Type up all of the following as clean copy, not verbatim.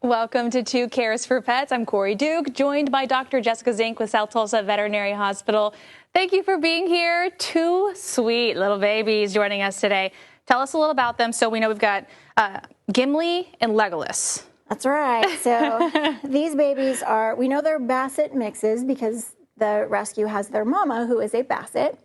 Welcome to Two Cares for Pets. I'm Corey Duke, joined by Dr. Jessica Zink with South Tulsa Veterinary Hospital. Thank you for being here. Two sweet little babies joining us today. Tell us a little about them. So we know we've got Gimli and Legolas. That's right. So these babies are, we know they're Basset mixes because the rescue has their mama who is a Basset.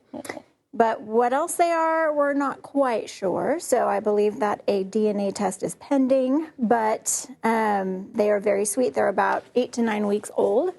But what else they are, we're not quite sure. So I believe that a DNA test is pending, but they are very sweet. They're about 8 to 9 weeks old.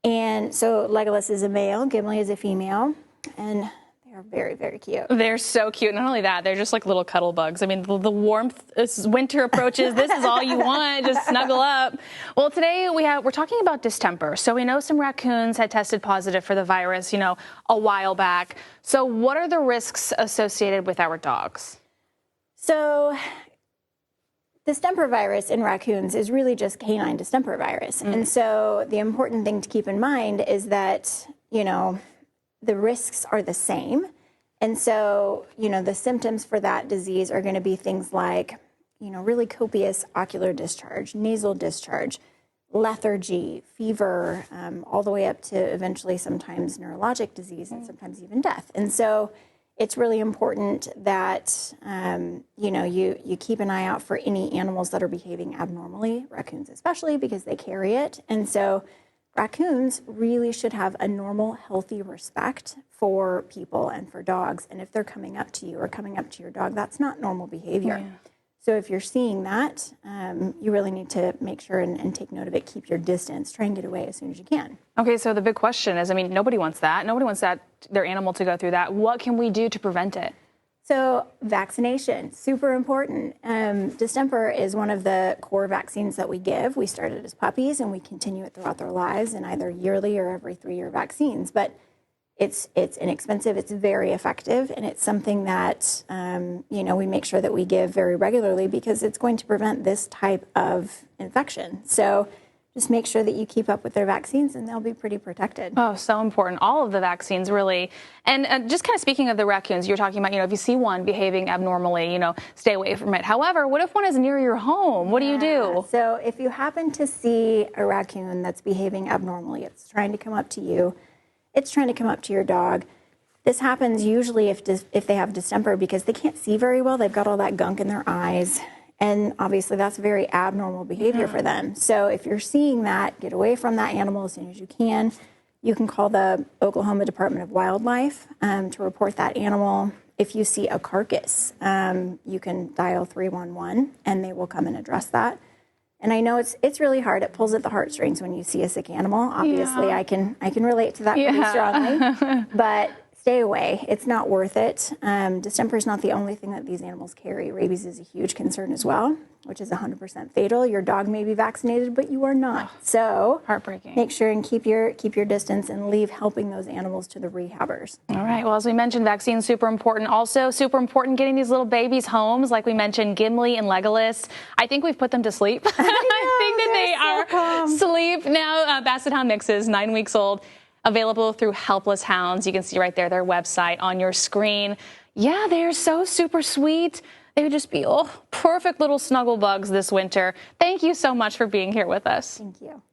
And so Legolas is a male, Gimli is a female, and they're very, very cute. They're so cute. Not only that, they're just like little cuddle bugs. I mean, the warmth, as winter approaches, this is all you want. Just snuggle up. Well, today we're talking about distemper. So we know some raccoons had tested positive for the virus, a while back. So what are the risks associated with our dogs? So distemper virus in raccoons is really just canine distemper virus. And so the important thing to keep in mind is that, the risks are the same. And so, the symptoms for that disease are going to be things like, really copious ocular discharge, nasal discharge, lethargy, fever, all the way up to eventually sometimes neurologic disease and sometimes even death. And so it's really important that, you keep an eye out for any animals that are behaving abnormally, raccoons especially, because they carry it. And so raccoons really should have a normal, healthy respect for people and for dogs. And if they're coming up to you or coming up to your dog, that's not normal behavior. Yeah. So if you're seeing that, you really need to make sure and take note of it, keep your distance, try and get away as soon as you can. Okay, so the big question is, nobody wants that. Nobody wants their animal to go through that. What can we do to prevent it? So vaccination, super important. Distemper is one of the core vaccines that we give. We started as puppies and we continue it throughout their lives in either yearly or every 3-year vaccines. But it's inexpensive, it's very effective, and it's something that, we make sure that we give very regularly because it's going to prevent this type of infection. So just make sure that you keep up with their vaccines and they'll be pretty protected. Oh, so important. All of the vaccines, really. And just kind of speaking of the raccoons, you're talking about, if you see one behaving abnormally, stay away from it. However, what if one is near your home? What do you do? So if you happen to see a raccoon that's behaving abnormally, it's trying to come up to you, it's trying to come up to your dog. This happens usually if they have distemper because they can't see very well. They've got all that gunk in their eyes. And obviously that's very abnormal behavior for them. So if you're seeing that, get away from that animal as soon as you can. You can call the Oklahoma Department of Wildlife to report that animal. If you see a carcass, you can dial 311 and they will come and address that. And I know it's really hard. It pulls at the heartstrings when you see a sick animal. Obviously, I can relate to that pretty strongly. But stay away. It's not worth it. Distemper is not the only thing that these animals carry. Rabies is a huge concern as well, which is 100% fatal. Your dog may be vaccinated, but you are not. So heartbreaking. Make sure and keep your distance and leave helping those animals to the rehabbers. All right. Well, as we mentioned, vaccines super important. Also super important getting these little babies homes. Like we mentioned, Gimli and Legolas. I think we've put them to sleep. I think that they are asleep now. Basset Hound mixes, 9 weeks old. Available through Helpless Hounds. You can see right there their website on your screen. Yeah, they're so super sweet. They would just be perfect little snuggle bugs this winter. Thank you so much for being here with us. Thank you.